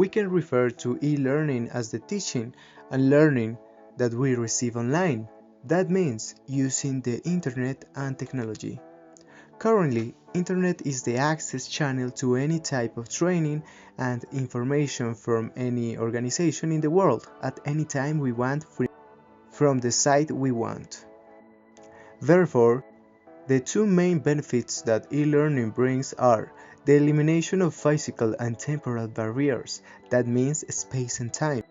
We can refer to e-learning as the teaching and learning that we receive online. That means using the internet and technology. Currently, internet is the access channel to any type of training and information from any organization in the world at any time we want from the site we want. Therefore, the two main benefits that e-learning brings are the elimination of physical and temporal barriers, that means space and time,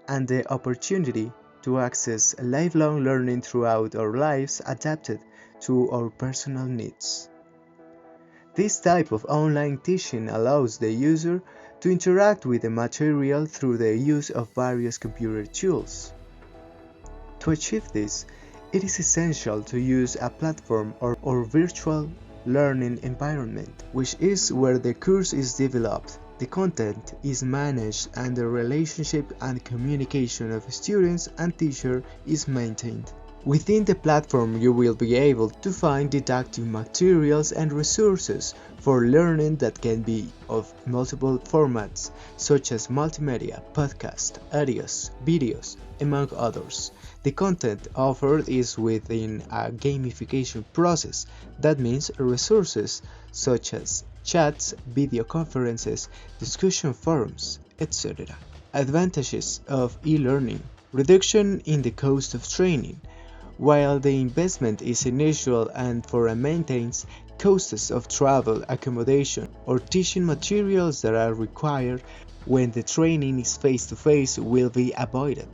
and the opportunity to access lifelong learning throughout our lives adapted to our personal needs. This type of online teaching allows the user to interact with the material through the use of various computer tools. To achieve this, it is essential to use a platform or virtual learning environment, which is where the course is developed, the content is managed, and the relationship and communication of students and teacher is maintained. Within the platform, you will be able to find didactic materials and resources for learning that can be of multiple formats, such as multimedia, podcast, audios, videos, among others. The content offered is within a gamification process. That means resources such as chats, video conferences, discussion forums, etc. Advantages of e-learning: reduction in the cost of training. While the investment is initial and for a maintenance, costs of travel, accommodation, or teaching materials that are required when the training is face-to-face will be avoided.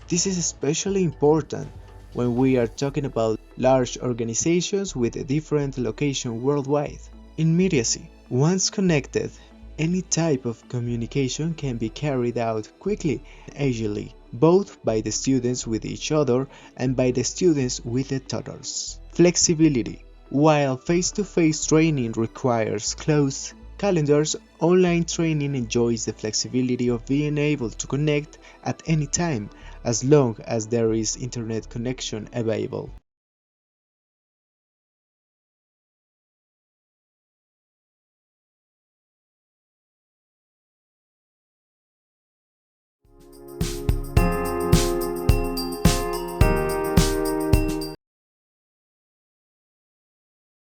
This is especially important when we are talking about large organizations with a different location worldwide. Immediacy. Once connected, any type of communication can be carried out quickly and agilely, both by the students with each other and by the students with the tutors. Flexibility. While face-to-face training requires closed calendars, online training enjoys the flexibility of being able to connect at any time as long as there is internet connection available.